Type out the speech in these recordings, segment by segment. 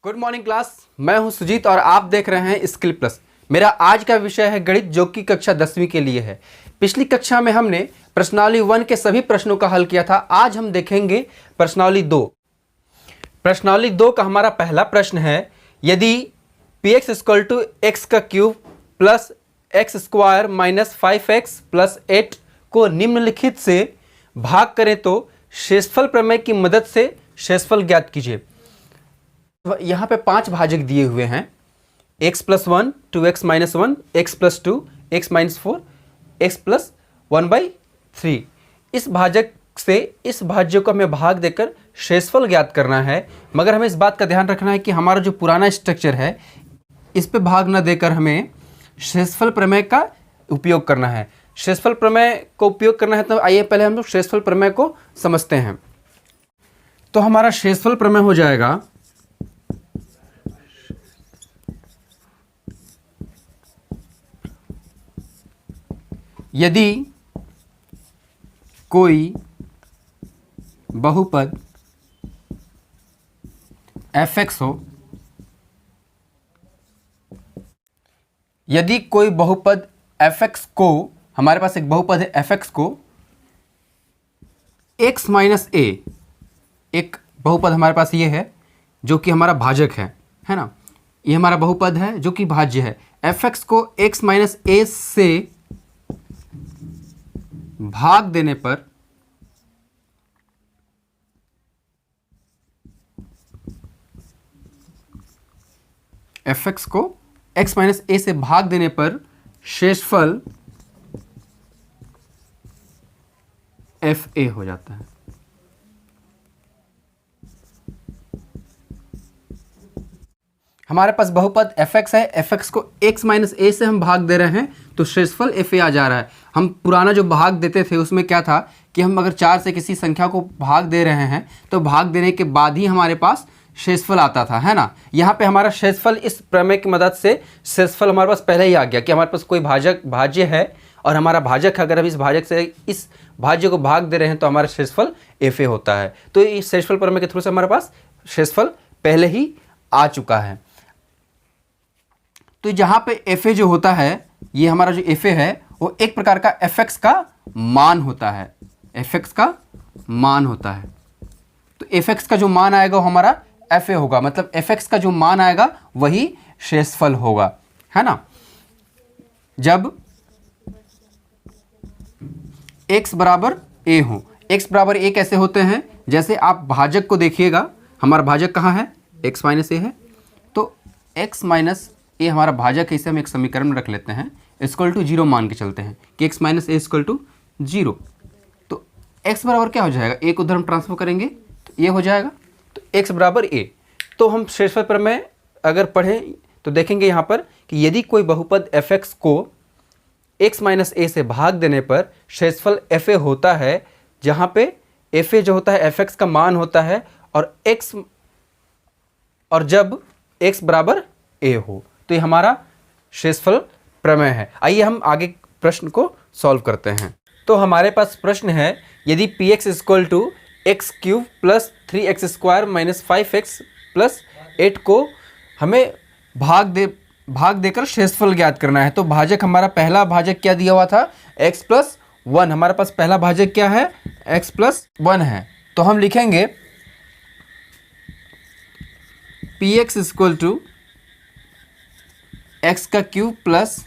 Good morning class, मैं हूं सुजीत और आप देख रहे हैं स्किल प्लस। मेरा आज का विषय है गणित, जो कि कक्षा 10वीं के लिए है। पिछली कक्षा में हमने प्रश्नावली 1 के सभी प्रश्नों का हल किया था। आज हम देखेंगे प्रश्नावली 2। प्रश्नावली 2 का हमारा पहला प्रश्न है, यदि px = x का cube plus x square minus 5x plus 8 को निम्नलिखित से भाग करें तो शेषफल प्रमेय की मदद से शेषफल ज्ञात कीजिए। यहाँ पे 5 भाजक दिए हुए हैं, x + 1, 2x - 1, x + 2, x - 4, x + 1/3। इस भाजक से इस भाज्य को हमें भाग देकर शेषफल ज्ञात करना है। मगर हमें इस बात का ध्यान रखना है कि हमारा जो पुराना स्ट्रक्चर है, इस पे भाग न देकर हमें शेषफल प्रमेय का उपयोग करना है। शेषफल प्रमेय को उपयोग करना है तो आइए पहले हम लोग शेषफल प्रमेय को समझते हैं। तो हमारा शेषफल प्रमेय हो जाएगा, यदि कोई बहुपद fx हो, यदि कोई बहुपद fx को, हमारे पास एक बहुपद है fx को x - a, एक बहुपद हमारे पास ये है जो कि हमारा भाजक है ना। ये हमारा बहुपद है जो कि भाज्य है। fx को x - a से भाग देने पर fx को x - a से भाग देने पर शेषफल fa हो जाता है। हमारे पास बहुपद fx है, fx को x - a से हम भाग दे रहे हैं तो शेषफल fa आ जा रहा है। हम पुराना जो भाग देते थे उसमें क्या था कि हम अगर 4 से किसी संख्या को भाग दे रहे हैं तो भाग देने के बाद ही हमारे पास शेषफल आता था, है ना। यहाँ पे हमारा शेषफल इस प्रमेय की मदद से शेषफल हमारे पास पहले ही आ गया कि हमारे पास कोई भाज्य है और हमारा भाजक है। अगर हम इस भाजक से इस भाज्य को भाग दे रहे हैं तो हमारा शेषफल fa होता है। तो इस शेषफल प्रमेय के थ्रू से हमारे पास शेषफल पहले ही आ चुका है। तो जहाँ पे fa जो होता है, ये हमारा जो fa है वो एक प्रकार का fx का मान होता है, fx का मान होता है। तो fx का जो मान आएगा वो हमारा fa होगा, मतलब fx का जो मान आएगा वही शेषफल होगा, है ना। जब x बराबर a हो, x बराबर a कैसे होते हैं, जैसे आप भाजक को देखिएगा, हमारा भाजक कहाँ है, x - a है। तो x - a हमारा भाजक है, इसे हम एक समीकरण में रख लेते हैं, = 0 मान के चलते हैं कि x - a = 0। तो x बराबर क्या हो जाएगा, a को उधर हम ट्रांसफर करेंगे तो ये हो जाएगा, तो x बराबर a। तो हम शेषफल प्रमेय अगर पढ़ें तो देखेंगे यहाँ पर कि यदि कोई बहुपद fx को x - a से भाग देने पर शेषफल fa होता है, जहाँ पे fa जो होता है fx का मान होता है और जब x बराबर a हो, तो ये हमारा शेषफल प्रमेय है। आइए हम आगे प्रश्न को सॉल्व करते हैं। तो हमारे पास प्रश्न है, यदि px = x³ plus 3x² minus 5x plus 8 को हमें भाग देकर शेषफल ज्ञात करना है। तो भाजक, हमारा पहला भाजक क्या दिया हुआ था, x + 1। हमारे पास पहला भाजक क्या है, x + 1 है। तो हम लिखेंगे px = x³ plus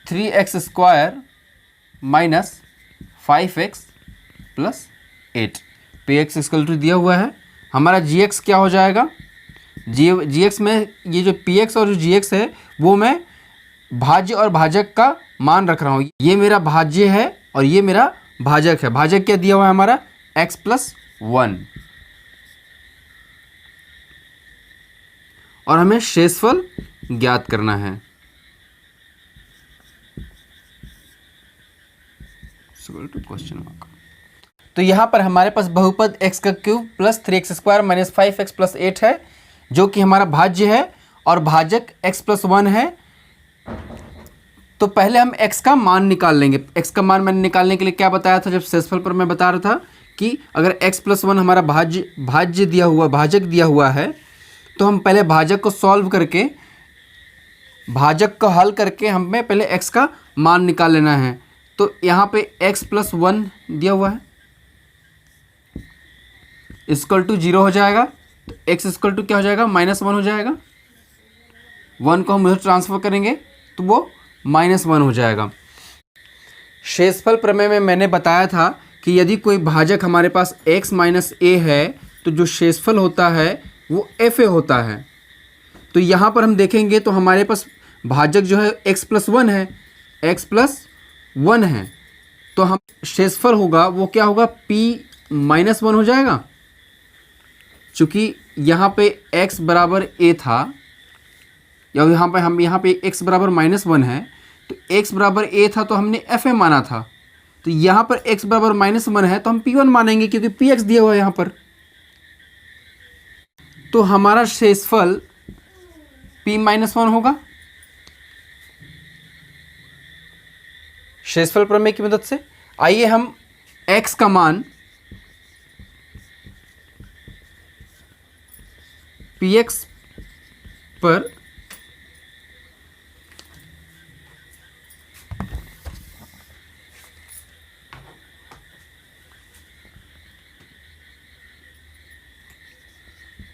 3x² minus 5x plus 8। px = दिया हुआ है। हमारा gx क्या हो जाएगा, gx में ये जो px और जो gx है वो मैं भाज्य और भाजक का मान रख रहा हूँ। ये मेरा भाज्य है और ये मेरा भाजक है। भाजक क्या दिया हुआ है हमारा, x + 1, और हमें शेषफल ज्ञात करना है। तो यहाँ पर हमारे पास बहुपद x³ plus 3x² minus 5x plus 8 है, जो कि हमारा भाज्य है, और भाजक x + 1 है। तो पहले हम x का मान निकाल लेंगे। x का मान मैंने निकालने के लिए क्या बताया था जब शेषफल पर मैं बता रहा था कि अगर x प्लस वन हमारा भाजक दिया हुआ है, तो हम पहले भाजक को सॉल्व करके, भाजक को हल करके हमें पहले x का मान निकाल लेना है। तो यहाँ पे x प्लस वन दिया हुआ है इक्वल टू 0 हो जाएगा। तो x इक्वल टू क्या हो जाएगा, -1 हो जाएगा। 1 को हम उधर ट्रांसफर करेंगे तो वो -1 हो जाएगा। शेषफल प्रमेय में मैंने बताया था कि यदि कोई भाजक हमारे पास x माइनस a है तो जो शेषफल होता है वो fa होता है। तो यहाँ पर हम देखेंगे तो हमारे पास भाजक जो है x प्लस वन है, x प्लस वन है, तो हम शेषफल होगा वो क्या होगा, p माइनस वन हो जाएगा। चूँकि यहाँ पे x बराबर a था, या यहाँ पे x बराबर -1 है, तो x बराबर a था तो हमने fa माना था। तो यहाँ पर x बराबर -1 है तो हम p1 मानेंगे क्योंकि px दिया हुआ है यहाँ पर। तो हमारा शेषफल p-1 होगा। शेषफल प्रमेय की मदद से आइए हम x का मान px पर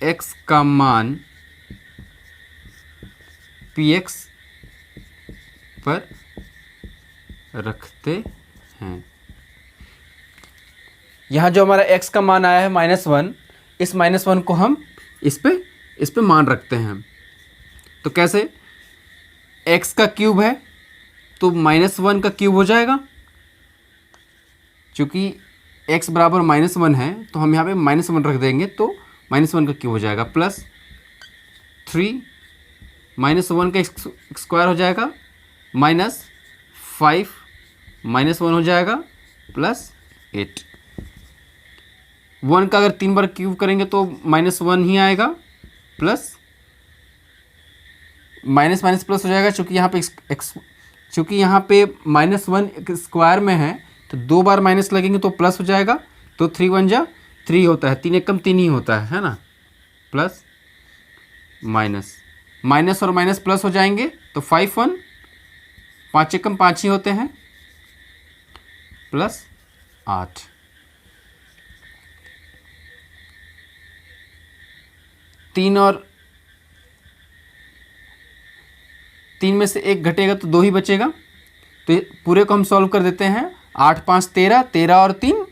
x का मान px पर रखते हैं। यहाँ जो हमारा x का मान आया है -1, इस -1 को हम इस पे मान रखते हैं। तो कैसे, x का क्यूब है तो -1 का क्यूब हो जाएगा। चूँकि x बराबर -1 है तो हम यहाँ पे -1 रख देंगे तो -1 का क्यूब हो जाएगा, प्लस 3 -1 का स्क्वायर हो जाएगा, -5 -1 हो जाएगा, प्लस 8। 1 का अगर 3 बार क्यूब करेंगे तो -1 ही आएगा, प्लस माइनस माइनस प्लस हो जाएगा। चूँकि यहाँ पे -1 स्क्वायर में है तो 2 बार माइनस लगेंगे तो प्लस हो जाएगा। तो 3 1 जा 3 होता है, 3 एक कम 3 ही होता है ना, प्लस माइनस और माइनस प्लस हो जाएंगे तो 5 1, 5 एक कम 5 ही होते हैं, प्लस 8। तीन में से एक घटेगा तो 2 ही बचेगा। तो पूरे को हम सॉल्व कर देते हैं। 8 5 13, 13 और 3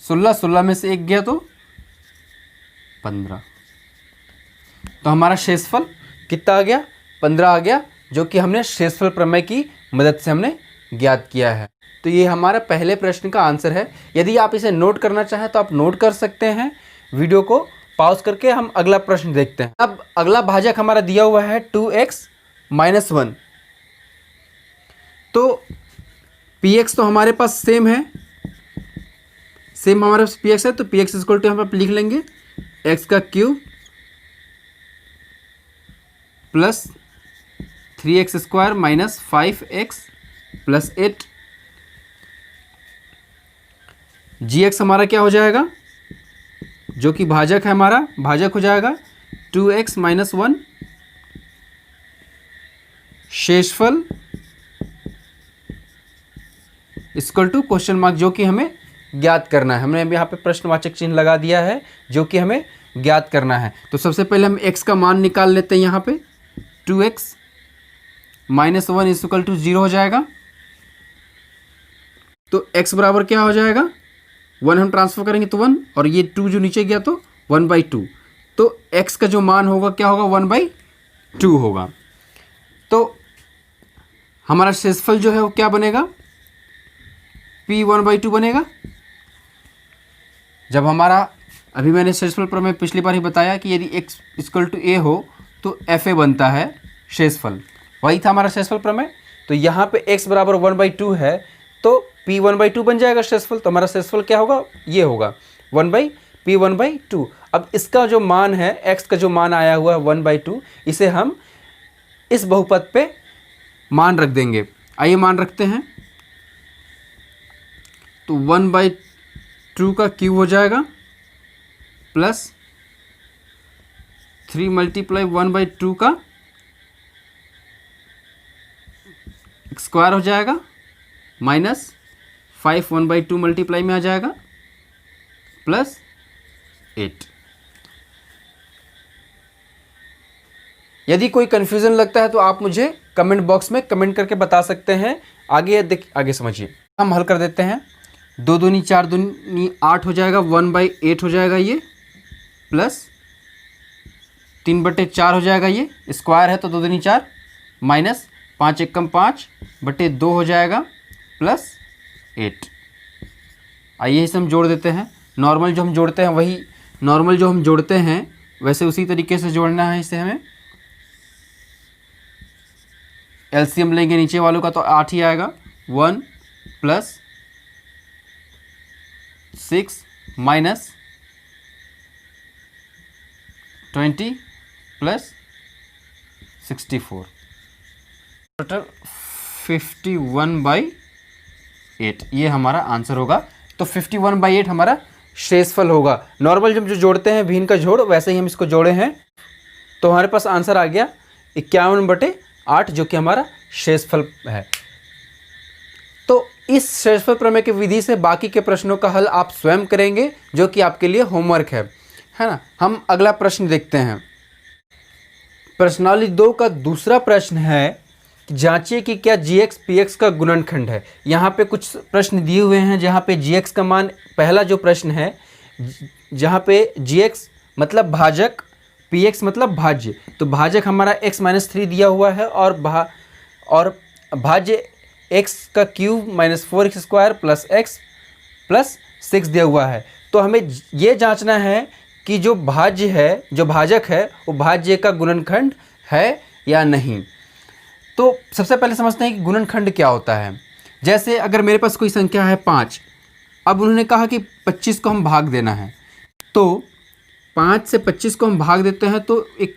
16, 16 में से एक गया तो 15। तो हमारा शेषफल कितना आ गया, 15 आ गया, जो कि हमने शेषफल प्रमेय की मदद से हमने ज्ञात किया है। तो ये हमारा पहले प्रश्न का आंसर है। यदि आप इसे नोट करना चाहें तो आप नोट कर सकते हैं। वीडियो को पॉज करके हम अगला प्रश्न देखते हैं। अब अगला भाजक हमारा दिया हुआ है 2x - 1। तो px तो हमारे पास सेम है, हमारे पास px है, तो px इक्वल टू यहाँ पर लिख लेंगे x का cube plus 3x square minus 5x plus 8। gx हमारा क्या हो जाएगा, जो कि भाजक है, हमारा भाजक हो जाएगा 2x - 1। शेषफल इक्वल टू क्वेश्चन मार्क, जो कि हमें ज्ञात करना है। हमने यहाँ पे प्रश्नवाचक चिन्ह लगा दिया है, जो कि हमें ज्ञात करना है। तो सबसे पहले हम x का मान निकाल लेते हैं। यहाँ पे 2x - 1 इक्वल टू 0 हो जाएगा। तो x बराबर क्या हो जाएगा, 1 हम ट्रांसफर करेंगे तो 1, और ये 2 जो नीचे गया तो 1/2। तो x का जो मान होगा क्या होगा, 1/2 होगा। तो हमारा शेषफल जो है वो क्या बनेगा, p 1/2 बनेगा। जब हमारा, अभी मैंने शेषफल प्रमेय पिछली बार ही बताया कि यदि x इक्वल टू a हो तो fa बनता है शेषफल, वही था हमारा शेषफल प्रमेय। तो यहाँ पे x बराबर 1/2 है तो p 1/2 बन जाएगा शेषफल। तो हमारा शेषफल क्या होगा, ये होगा p 1/2। अब इसका जो मान है, x का जो मान आया हुआ है 1/2, इसे हम इस बहुपद पे मान रख देंगे। आइए मान रखते हैं। तो 1/2 2 का क्यूब हो जाएगा प्लस 3 मल्टीप्लाई 1/2 का स्क्वायर हो जाएगा माइनस 5 1/2 मल्टीप्लाई में आ जाएगा प्लस 8। यदि कोई कन्फ्यूज़न लगता है तो आप मुझे कमेंट बॉक्स में कमेंट करके बता सकते हैं। आगे समझिए, हम हल कर देते हैं। 2 दूनी 4 दूनी 8 हो जाएगा, 1/8 हो जाएगा ये, प्लस 3/4 हो जाएगा ये, स्क्वायर है तो 2 दूनी 4, माइनस 5 एकम 5/2 हो जाएगा प्लस 8। आइए इसे हम जोड़ देते हैं। नॉर्मल जो हम जोड़ते हैं वही नॉर्मल जो हम जोड़ते हैं वैसे उसी तरीके से जोड़ना है इसे हमें। एलसीएम लेंगे नीचे वालों का तो 8 ही आएगा। 1 प्लस 6 माइनस 20 प्लस 64, टोटल 51/8 ये हमारा आंसर होगा। तो 51/8 हमारा शेषफल होगा। नॉर्मल जब जो जोड़ते हैं भिन्न का जोड़, वैसे ही हम इसको जोड़े हैं तो हमारे पास आंसर आ गया 51/8 जो कि हमारा शेषफल है। तो इस शेषफल प्रमेय की विधि से बाकी के प्रश्नों का हल आप स्वयं करेंगे, जो कि आपके लिए होमवर्क है ना। हम अगला प्रश्न देखते हैं। प्रश्नावली 2 का दूसरा प्रश्न है, जांचिए कि क्या gx px का गुणनखंड है। यहाँ पे कुछ प्रश्न दिए हुए हैं जहाँ पे gx का मान, पहला जो प्रश्न है जहाँ पे gx मतलब भाजक, px मतलब भाज्य, तो भाजक हमारा x-3 दिया हुआ है और भाज्य x का cube minus 4x square plus x plus 6 दिया हुआ है। तो हमें ये जांचना है कि जो भाज्य है, जो भाजक है, वो भाज्य का गुणनखंड है या नहीं। तो सबसे पहले समझते हैं कि गुणनखंड क्या होता है। जैसे अगर मेरे पास कोई संख्या है 5, अब उन्होंने कहा कि 25 को हम भाग देना है, तो 5 से 25 को हम भाग देते हैं तो एक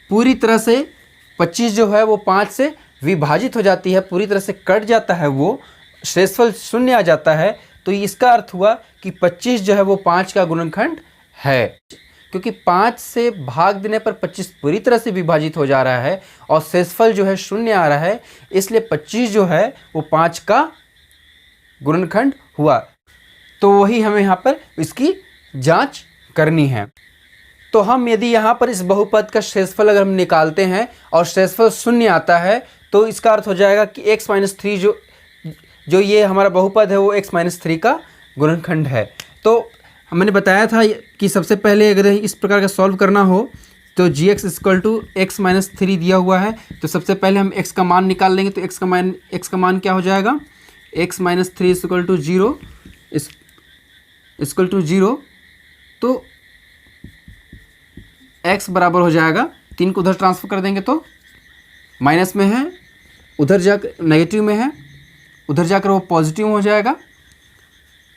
पूरी तरह से 25 जो है वो 5 से विभाजित हो जाती है, पूरी तरह से कट जाता है, वो शेषफल 0 आ जाता है। तो इसका अर्थ हुआ कि 25 जो है वो 5 का गुणनखंड है, क्योंकि 5 से भाग देने पर 25 पूरी तरह से विभाजित हो जा रहा है और शेषफल जो है 0 आ रहा है, इसलिए 25 जो है वो 5 का गुणनखंड हुआ। तो वही हमें यहाँ पर इसकी जांच करनी है। तो हम यदि यहाँ पर इस बहुपद का शेषफल अगर हम निकालते हैं और शेषफल 0 आता है तो इसका अर्थ हो जाएगा कि x-3 जो ये हमारा बहुपद है वो x-3 का गुणनखंड है। तो मैंने बताया था कि सबसे पहले अगर इस प्रकार का सॉल्व करना हो तो gx = x-3 दिया हुआ है, तो सबसे पहले हम x का मान निकाल लेंगे। तो x का मान क्या हो जाएगा, x-3 = 0 तो x बराबर हो जाएगा, 3 को उधर ट्रांसफर कर देंगे तो माइनस में है, उधर जाकर नेगेटिव में है, उधर जाकर वो पॉजिटिव हो जाएगा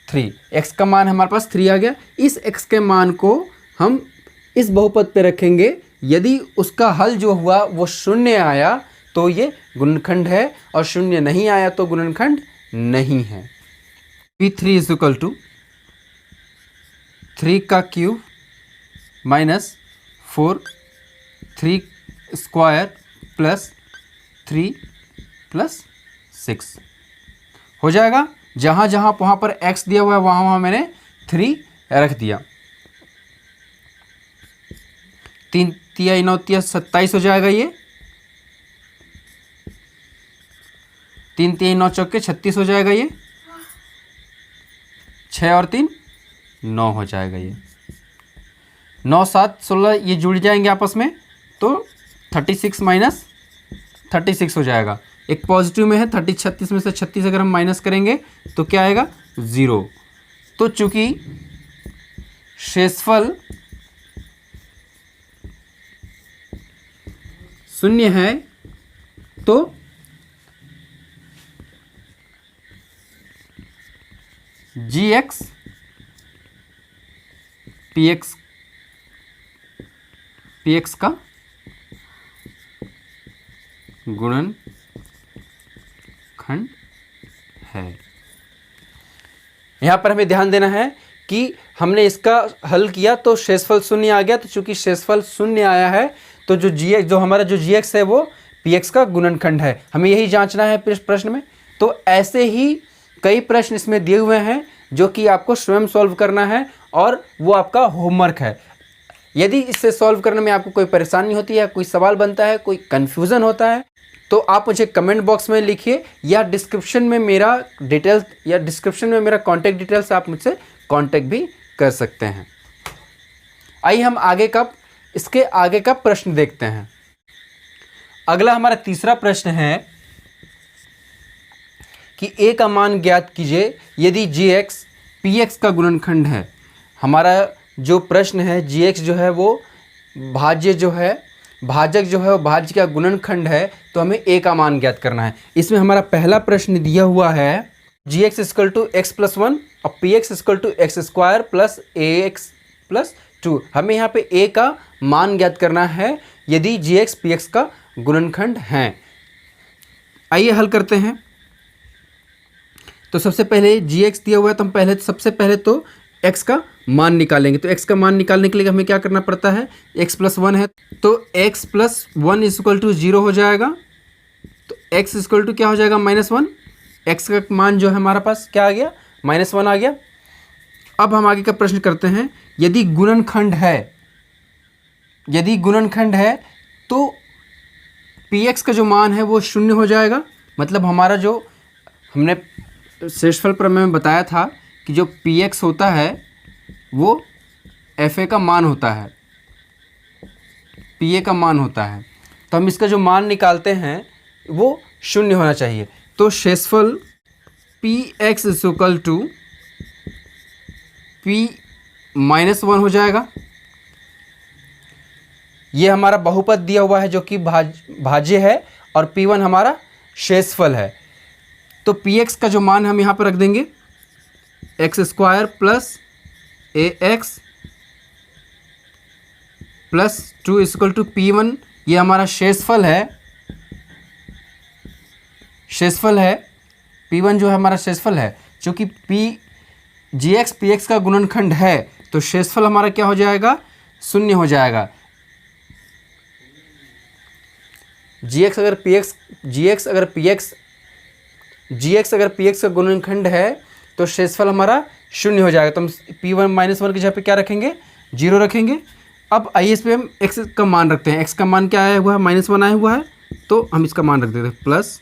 3। x का मान हमारे पास 3 आ गया। इस x के मान को हम इस बहुपद पे रखेंगे। यदि उसका हल जो हुआ वो 0 आया तो ये गुणनखंड है, और 0 नहीं आया तो गुणनखंड नहीं है। p3 = 3 का cube minus 4 3 square plus 3 plus 6 हो जाएगा। जहाँ जहाँ वहाँ पर x दिया हुआ है वहाँ वहाँ मैंने 3 रख दिया। 3 तिया 9 तिया 27 हो जाएगा ये। 3 तिया 9 चौके 36 हो जाएगा ये। 6 और 3 9 हो जाएगा ये। 9 7 16 ये जुड़ जाएंगे आपस में तो 36 माइनस 36 हो जाएगा। एक पॉजिटिव में है, 36 में से 36 अगर हम माइनस करेंगे तो क्या आएगा 0। तो चूंकि शेषफल 0 है तो gx px का गुणनखंड है। यहाँ पर हमें ध्यान देना है कि हमने इसका हल किया तो शेषफल शून्य आ गया, तो चूंकि शेषफल शून्य आया है तो जो हमारा gx है वो px का गुणनखंड है। हमें यही जांचना है प्रश्न में। तो ऐसे ही कई प्रश्न इसमें दिए हुए हैं जो कि आपको स्वयं सॉल्व करना है और वो आपका होमवर्क है। यदि इससे सॉल्व करने में आपको कोई परेशानी होती है, कोई सवाल बनता है, कोई कन्फ्यूज़न होता है, तो आप मुझे कमेंट बॉक्स में लिखिए या डिस्क्रिप्शन में मेरा डिटेल्स या डिस्क्रिप्शन में मेरा कॉन्टैक्ट डिटेल्स आप मुझसे कॉन्टैक्ट भी कर सकते हैं। आइए हम इसके आगे का प्रश्न देखते हैं। अगला हमारा तीसरा प्रश्न है कि a का मान ज्ञात कीजिए यदि gx px का गुणनखंड है। हमारा जो प्रश्न है gx जो है वो भाज्य जो है भाजक जो है वो भाज्य का गुणनखंड है, तो हमें a का मान ज्ञात करना है। इसमें हमारा पहला प्रश्न दिया हुआ है gx equal to x plus 1 और px equal to x square plus ax plus 2। हमें यहाँ पे a का मान ज्ञात करना है यदि gx px का गुणनखंड है। आइए हल करते हैं। तो सबसे पहले gx दिया हुआ है तो हम सबसे पहले तो x का मान निकालेंगे। तो x का मान निकालने के लिए हमें क्या करना पड़ता है, x प्लस 1 है तो x प्लस 1 इक्वल टू 0 हो जाएगा। तो x इक्वल टू क्या हो जाएगा, -1। x का मान जो है हमारे पास क्या आ गया, -1 आ गया। अब हम आगे का प्रश्न करते हैं। यदि गुणनखंड है तो px का जो मान है वो 0 हो जाएगा। मतलब हमारा जो हमने शेषफल प्रमेय में बताया था कि जो px होता है वो fa का मान होता है, pa का मान होता है। तो हम इसका जो मान निकालते हैं वो 0 होना चाहिए। तो शेषफल px इक्वल टू p-1 हो जाएगा। ये हमारा बहुपद दिया हुआ है जो कि भाज्य है और p1 हमारा शेषफल है। तो px का जो मान हम यहाँ पर रख देंगे x square plus ax plus 2 equal to p1। ये हमारा शेषफल है p1 जो है हमारा शेषफल है। चूँकि gx px का गुणनखंड है तो शेषफल हमारा क्या हो जाएगा, 0 हो जाएगा। gx अगर px का गुणनखंड है तो शेषफल हमारा 0 हो जाएगा। तो हम p1 की जगह पे क्या रखेंगे, 0 रखेंगे। अब आइए इस पर हम x का मान रखते हैं। x का मान क्या आया हुआ है, -1 आया हुआ है, तो हम इसका मान रख देते हैं प्लस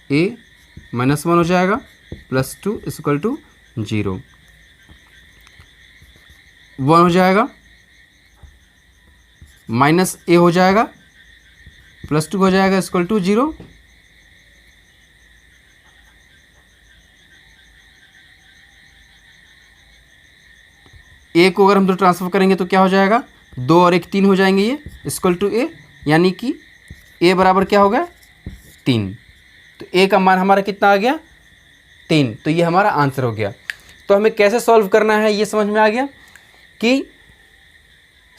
a-1 हो जाएगा प्लस 2 इक्वल टू 0, 1 हो जाएगा, माइनस a हो जाएगा प्लस 2 हो जाएगा इक्वल टू 0। a को अगर हम तो ट्रांसफर करेंगे तो क्या हो जाएगा, 2 और 1 3 हो जाएंगे, ये इक्वल टू a, यानी कि a बराबर क्या हो गया, 3। तो a का मान हमारा कितना आ गया, 3। तो ये हमारा आंसर हो गया। तो हमें कैसे सॉल्व करना है ये समझ में आ गया कि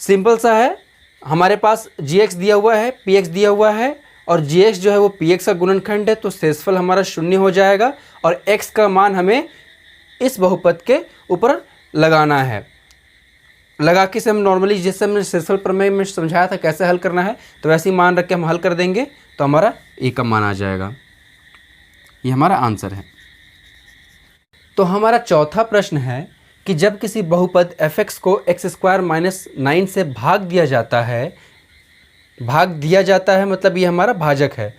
सिंपल सा है। हमारे पास gx दिया हुआ है, px दिया हुआ है और gx जो है वो px का गुणनखंड है, तो शेषफल हमारा 0 हो जाएगा और x का मान हमें इस बहुपद के ऊपर लगाना है। लगा के से हम नॉर्मली जैसे हमने शेषफल प्रमेय में समझाया था कैसे हल करना है, तो वैसे ही मान रख के हम हल कर देंगे तो हमारा a का मान आ जाएगा। ये हमारा आंसर है। तो हमारा चौथा प्रश्न है कि जब किसी बहुपद fx को x² - 9 से भाग दिया जाता है, मतलब ये हमारा भाजक है,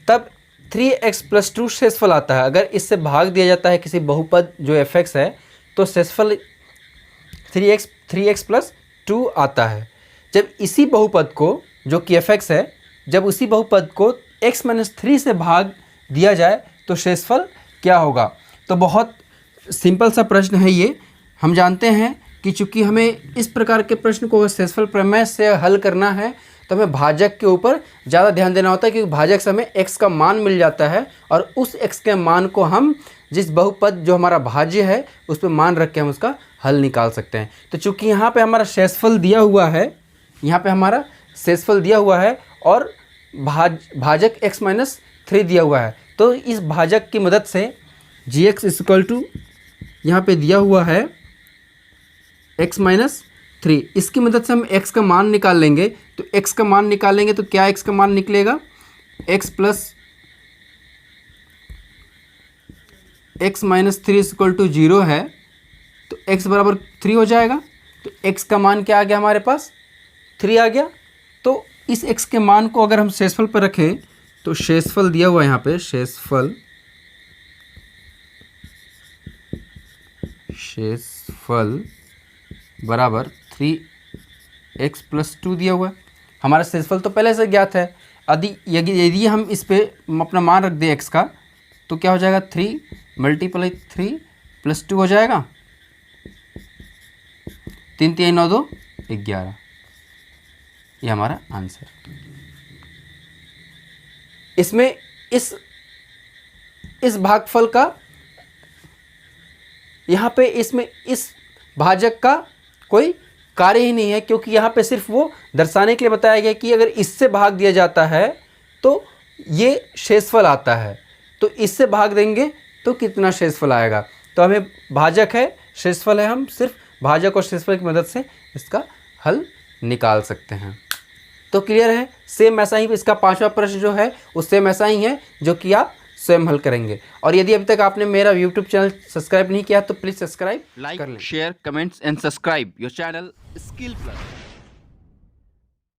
तब 3x + 2 शेषफल आता है। अगर इससे भाग दिया जाता है किसी बहुपद जो fx है तो शेषफल 3x + 2 आता है। जब इसी बहुपद को जो कि fx है, जब उसी बहुपद को x - 3 से भाग दिया जाए तो शेषफल क्या होगा। तो बहुत सिंपल सा प्रश्न है ये। हम जानते हैं कि चूंकि हमें इस प्रकार के प्रश्न को शेषफल प्रमेय से हल करना है तो हमें भाजक के ऊपर ज़्यादा ध्यान देना होता है, क्योंकि भाजक से हमें x का मान मिल जाता है और उस x के मान को हम जिस बहुपद जो हमारा भाज्य है उस पर मान रख के हम उसका हल निकाल सकते हैं। तो चूंकि यहाँ पे हमारा शेषफल दिया हुआ है, और भाजक x - 3 दिया हुआ है, तो इस भाजक की मदद से gx इक्वल टू यहाँ पे दिया हुआ है x माइनस 3। इसकी मदद से हम x का मान निकाल लेंगे। तो x का मान निकालेंगे तो क्या x का मान निकलेगा, x plus x minus 3 equal to 0 है, तो x बराबर 3 हो जाएगा। तो x का मान क्या आ गया हमारे पास, 3 आ गया। तो इस x के मान को अगर हम शेषफल पर रखें तो शेषफल दिया हुआ है यहाँ पे, शेषफल बराबर 3x प्लस 2 दिया हुआ है। हमारा शेषफल तो पहले से ज्ञात है। यदि हम इस पे अपना मान रख दें x का, तो क्या हो जाएगा, 3 मल्टीप्लाई 3 प्लस 2 हो जाएगा, 3 3 9 2 11। ये हमारा आंसर। इसमें इस भागफल का यहाँ पे इसमें इस भाजक का कोई कार्य ही नहीं है, क्योंकि यहाँ पे सिर्फ वो दर्शाने के लिए बताया गया कि अगर इससे भाग दिया जाता है तो ये शेषफल आता है, तो इससे भाग देंगे तो कितना शेषफल आएगा। तो हमें भाजक है, शेषफल है, हम सिर्फ भाजक और शेषफल की मदद से इसका हल निकाल सकते हैं। तो क्लियर है। सेम ऐसा ही इसका 5वां प्रश्न जो है वो सेम ऐसा ही है, जो कि आप स्वयं हल करेंगे। और यदि अभी तक आपने मेरा यूट्यूब चैनल सब्सक्राइब नहीं किया तो please subscribe, like, share, comments and subscribe your channel Skill Plus.